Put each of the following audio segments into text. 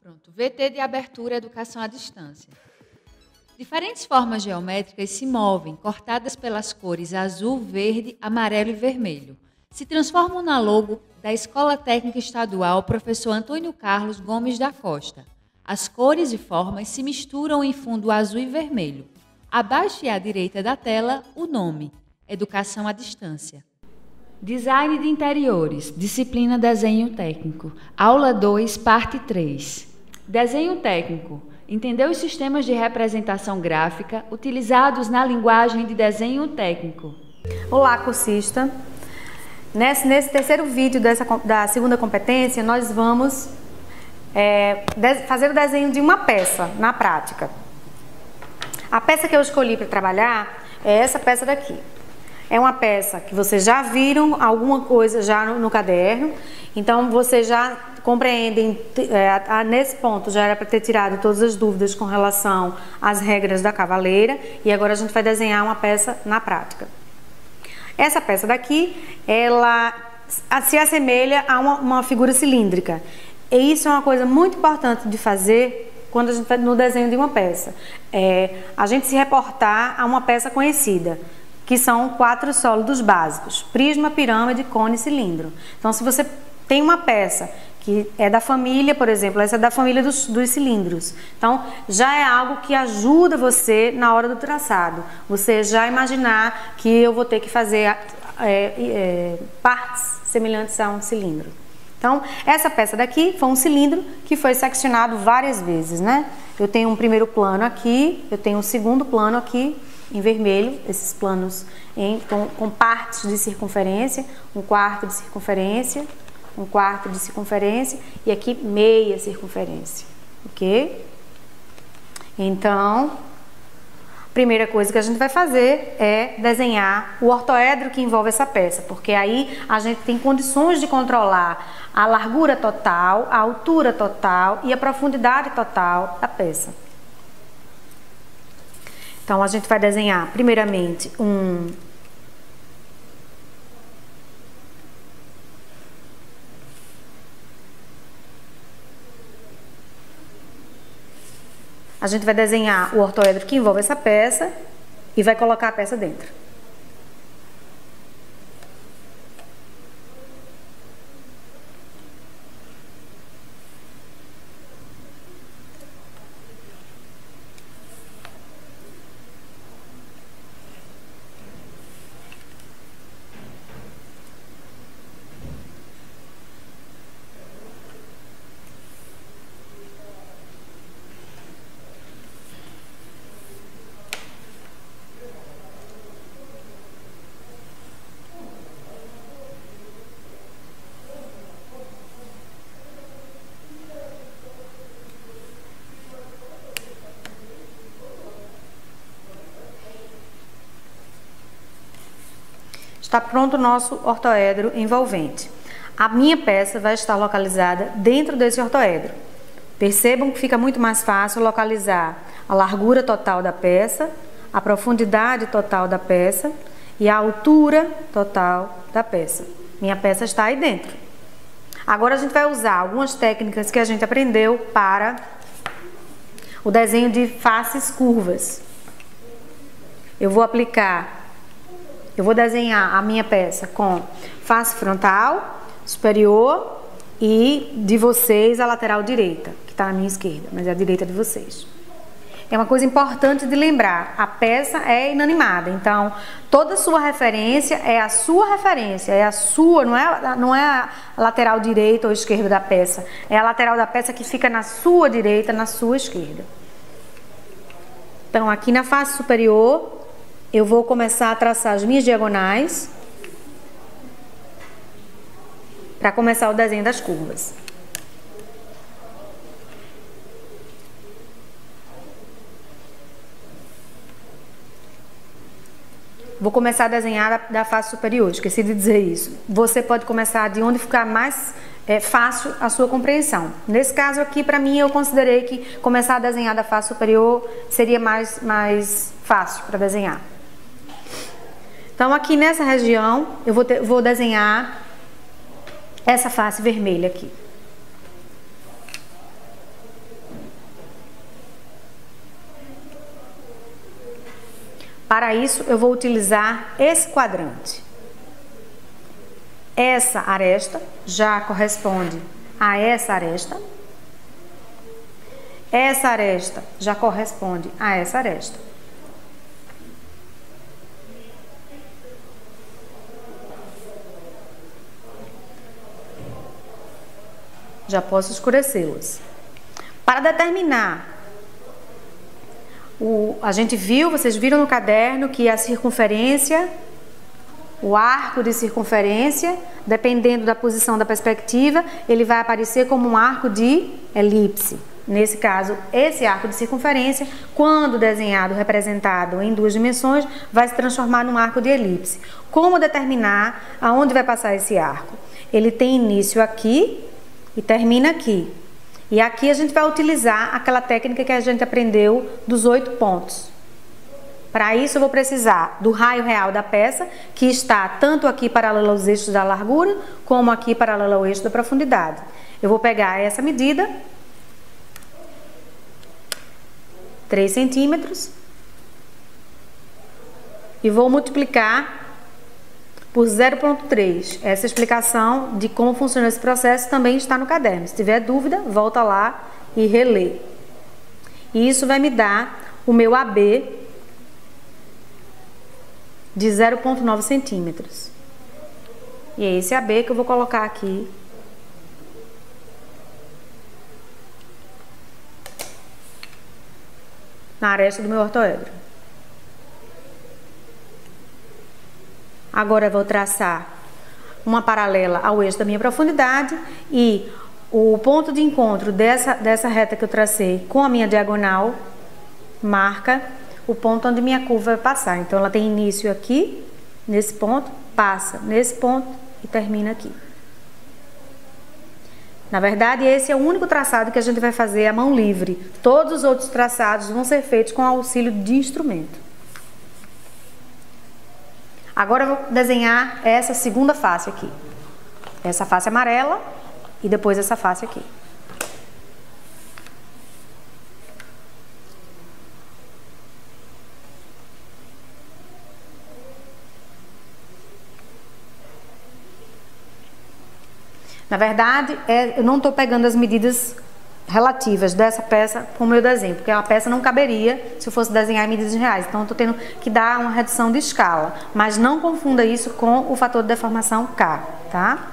Pronto, VT de abertura Educação à Distância. Diferentes formas geométricas se movem, cortadas pelas cores azul, verde, amarelo e vermelho. Se transformam na logo da Escola Técnica Estadual Professor Antônio Carlos Gomes da Costa. As cores e formas se misturam em fundo azul e vermelho. Abaixo e à direita da tela, o nome, Educação à Distância. Design de interiores, disciplina Desenho Técnico. Aula 2, parte 3. Desenho técnico. Entender os sistemas de representação gráfica utilizados na linguagem de desenho técnico. Olá, cursista. Nesse terceiro vídeo da segunda competência, nós vamos fazer o desenho de uma peça na prática. A peça que eu escolhi para trabalhar é essa peça daqui. É uma peça que vocês já viram alguma coisa já no caderno, então vocês já compreendem, nesse ponto já era para ter tirado todas as dúvidas com relação às regras da cavaleira, e agora a gente vai desenhar uma peça na prática. Essa peça daqui, ela se assemelha a uma figura cilíndrica, e isso é uma coisa muito importante de fazer quando a gente está no desenho de uma peça, a gente se reportar a uma peça conhecida, que são 4 sólidos básicos: prisma, pirâmide, cone e cilindro. Então, se você tem uma peça que é da família, por exemplo, essa é da família dos cilindros, então já é algo que ajuda você na hora do traçado. Você já imaginar que eu vou ter que fazer partes semelhantes a um cilindro. Então, essa peça daqui foi um cilindro que foi seccionado várias vezes, né? Eu tenho um primeiro plano aqui, eu tenho um segundo plano aqui, em vermelho, esses planos com partes de circunferência, um quarto de circunferência, um quarto de circunferência e aqui meia circunferência, ok? Então, a primeira coisa que a gente vai fazer é desenhar o ortoedro que envolve essa peça, porque aí a gente tem condições de controlar a largura total, a altura total e a profundidade total da peça. Então, a gente vai desenhar, primeiramente, a gente vai desenhar o ortoedro que envolve essa peça e vai colocar a peça dentro. Está pronto o nosso ortoedro envolvente. A minha peça vai estar localizada dentro desse ortoedro. Percebam que fica muito mais fácil localizar a largura total da peça, a profundidade total da peça e a altura total da peça. Minha peça está aí dentro. Agora a gente vai usar algumas técnicas que a gente aprendeu para o desenho de faces curvas. Eu vou desenhar a minha peça com face frontal, superior e de vocês a lateral direita, que está na minha esquerda, mas é a direita de vocês. É uma coisa importante de lembrar, a peça é inanimada, então toda a sua referência é a sua referência, é a sua, não é a lateral direita ou esquerda da peça, é a lateral da peça que fica na sua direita, na sua esquerda. Então aqui na face superior, eu vou começar a traçar as minhas diagonais para começar o desenho das curvas. Vou começar a desenhar da face superior, esqueci de dizer isso. Você pode começar de onde ficar mais fácil a sua compreensão. Nesse caso aqui, para mim, eu considerei que começar a desenhar da face superior seria mais fácil para desenhar. Então, aqui nessa região, eu vou desenhar essa face vermelha aqui. Para isso, eu vou utilizar esse quadrante. Essa aresta já corresponde a essa aresta. Essa aresta já corresponde a essa aresta. Já posso escurecê-las. Para determinar, vocês viram no caderno que a circunferência, o arco de circunferência, dependendo da posição da perspectiva, ele vai aparecer como um arco de elipse. Nesse caso, esse arco de circunferência, quando desenhado, representado em 2 dimensões, vai se transformar num arco de elipse. Como determinar aonde vai passar esse arco? Ele tem início aqui e termina aqui. E aqui a gente vai utilizar aquela técnica que a gente aprendeu dos 8 pontos. Para isso eu vou precisar do raio real da peça, que está tanto aqui paralelo aos eixos da largura, como aqui paralelo ao eixo da profundidade. Eu vou pegar essa medida, 3 centímetros, e vou multiplicar por 0,3. Essa explicação de como funciona esse processo também está no caderno. Se tiver dúvida, volta lá e relê. E isso vai me dar o meu AB de 0,9 centímetros. E é esse AB que eu vou colocar aqui na aresta do meu ortoedro. Agora eu vou traçar uma paralela ao eixo da minha profundidade e o ponto de encontro dessa reta que eu tracei com a minha diagonal marca o ponto onde minha curva vai passar. Então ela tem início aqui, nesse ponto, passa nesse ponto e termina aqui. Na verdade, esse é o único traçado que a gente vai fazer à mão livre. Todos os outros traçados vão ser feitos com auxílio de instrumento. Agora eu vou desenhar essa segunda face aqui. Essa face amarela e depois essa face aqui. Na verdade, eu não estou pegando as medidas relativas dessa peça com o meu desenho, porque a peça não caberia se eu fosse desenhar em medidas reais. Então, eu estou tendo que dar uma redução de escala. Mas não confunda isso com o fator de deformação K, tá?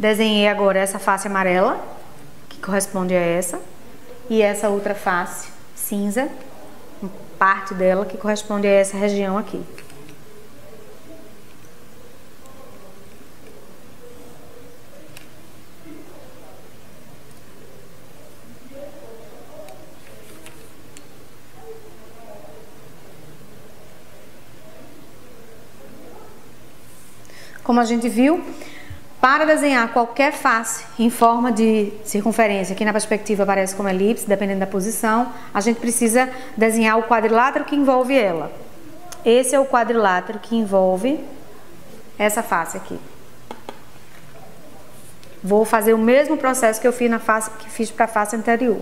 Desenhei agora essa face amarela, que corresponde a essa, e essa outra face cinza, parte dela que corresponde a essa região aqui. Como a gente viu, para desenhar qualquer face em forma de circunferência, que na perspectiva aparece como elipse, dependendo da posição, a gente precisa desenhar o quadrilátero que envolve ela. Esse é o quadrilátero que envolve essa face aqui. Vou fazer o mesmo processo que eu fiz para a face anterior.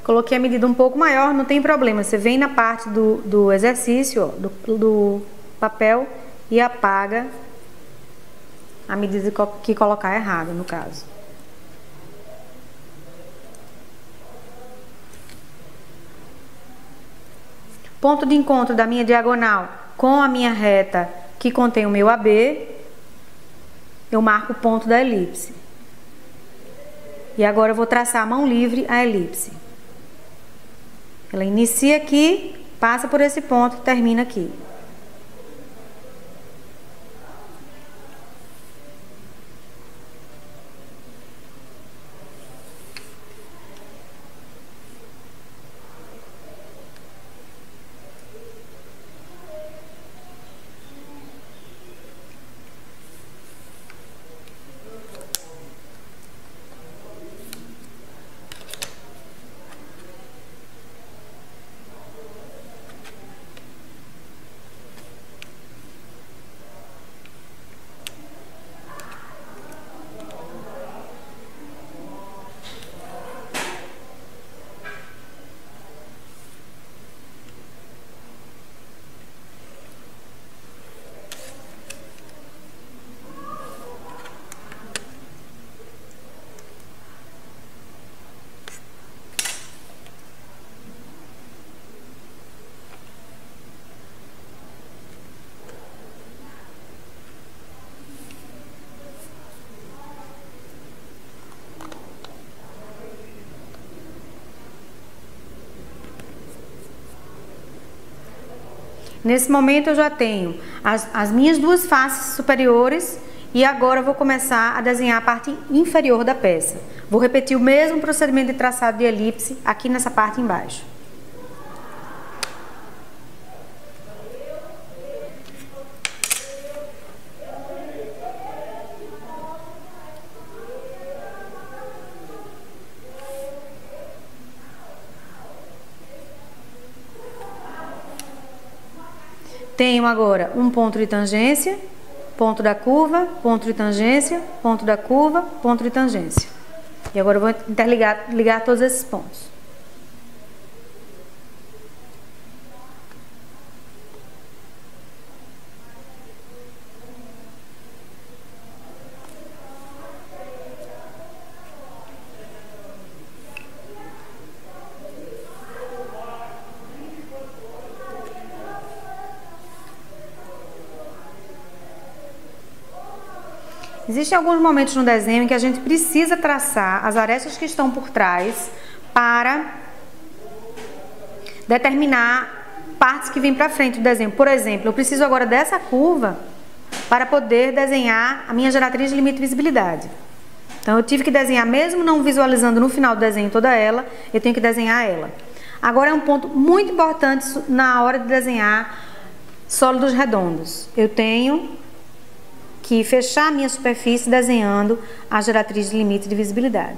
Coloquei a medida um pouco maior, não tem problema. Você vem na parte do exercício, ó, do papel, e apaga a medida que colocar errado, no caso. Ponto de encontro da minha diagonal com a minha reta que contém o meu AB. eu marco o ponto da elipse. E agora eu vou traçar a mão livre a elipse. Ela inicia aqui, passa por esse ponto e termina aqui. Nesse momento eu já tenho as minhas duas faces superiores e agora eu vou começar a desenhar a parte inferior da peça. Vou repetir o mesmo procedimento de traçado de elipse aqui nessa parte embaixo. Tenho agora um ponto de tangência, ponto da curva, ponto de tangência, ponto da curva, ponto de tangência. E agora eu vou ligar todos esses pontos. Existem alguns momentos no desenho em que a gente precisa traçar as arestas que estão por trás para determinar partes que vêm para frente do desenho. Por exemplo, eu preciso agora dessa curva para poder desenhar a minha geratriz de limite de visibilidade. Então eu tive que desenhar, mesmo não visualizando no final do desenho toda ela, eu tenho que desenhar ela. Agora é um ponto muito importante na hora de desenhar sólidos redondos. Eu tenho que fechar a minha superfície desenhando a geratriz de limite de visibilidade.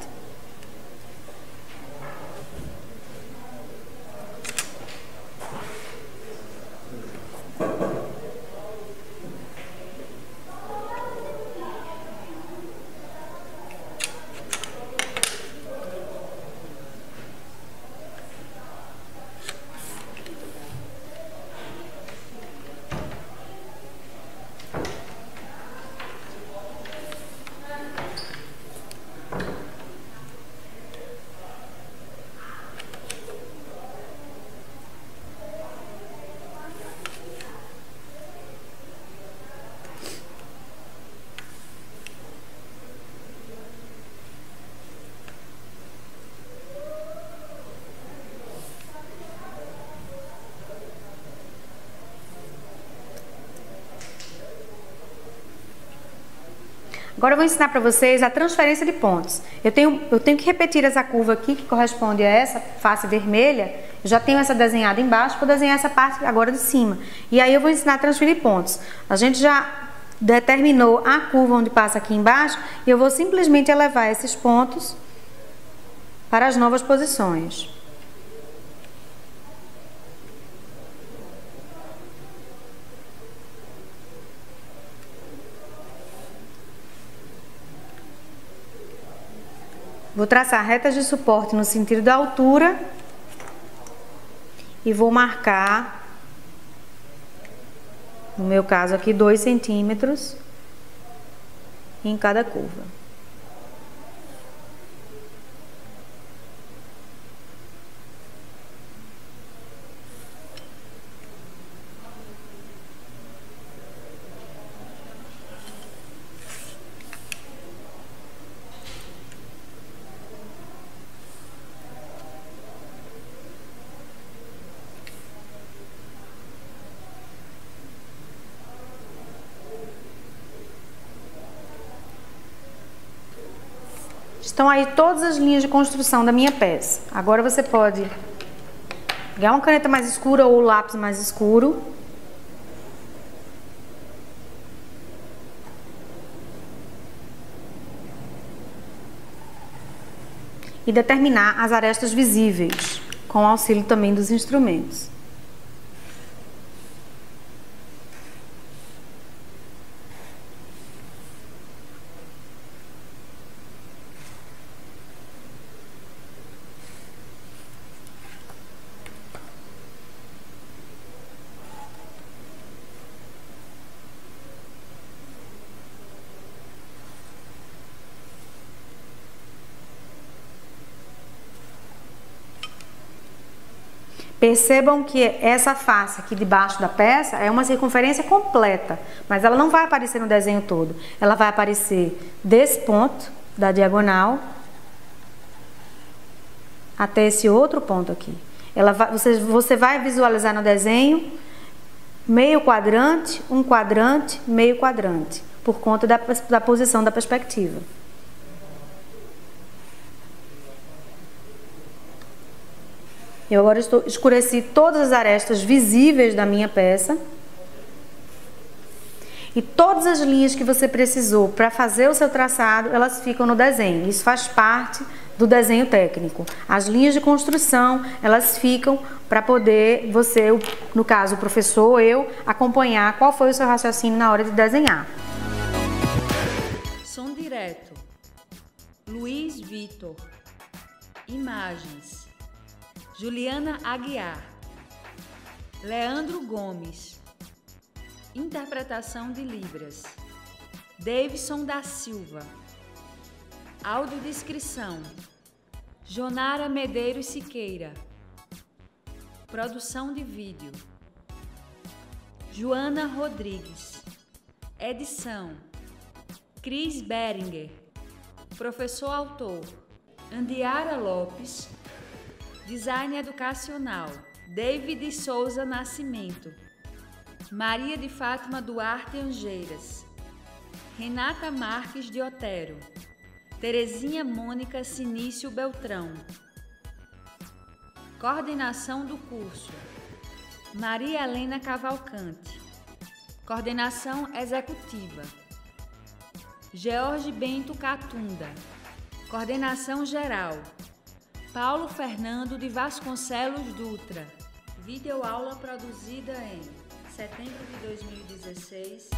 Agora eu vou ensinar para vocês a transferência de pontos. Eu tenho que repetir essa curva aqui, que corresponde a essa face vermelha. Eu já tenho essa desenhada embaixo, vou desenhar essa parte agora de cima. E aí eu vou ensinar a transferir pontos. A gente já determinou a curva onde passa aqui embaixo, e eu vou simplesmente elevar esses pontos para as novas posições. Vou traçar retas de suporte no sentido da altura e vou marcar, no meu caso aqui, 2 centímetros em cada curva. Estão aí todas as linhas de construção da minha peça. Agora você pode pegar uma caneta mais escura ou o lápis mais escuro. E determinar as arestas visíveis, com o auxílio também dos instrumentos. Percebam que essa face aqui debaixo da peça é uma circunferência completa, mas ela não vai aparecer no desenho todo. Ela vai aparecer desse ponto da diagonal até esse outro ponto aqui. Você vai visualizar no desenho meio quadrante, um quadrante, meio quadrante, por conta da posição da perspectiva. Eu agora escureci todas as arestas visíveis da minha peça. E todas as linhas que você precisou para fazer o seu traçado, elas ficam no desenho. Isso faz parte do desenho técnico. As linhas de construção, elas ficam para poder você, no caso o professor, eu, acompanhar qual foi o seu raciocínio na hora de desenhar. Som direto. Luiz Vitor. Imagens. Juliana Aguiar, Leandro Gomes, interpretação de Libras, Davidson da Silva, audiodescrição, Jonara Medeiros Siqueira, produção de vídeo, Joana Rodrigues, edição, Cris Beringer, professor autor, Andiara Lopes, design educacional, David Souza Nascimento, Maria de Fátima Duarte Angeiras, Renata Marques de Otero, Terezinha Mônica Sinício Beltrão. Coordenação do curso, Maria Helena Cavalcante. Coordenação executiva, George Bento Catunda. Coordenação geral, Paulo Fernando de Vasconcelos Dutra. Videoaula produzida em setembro de 2016.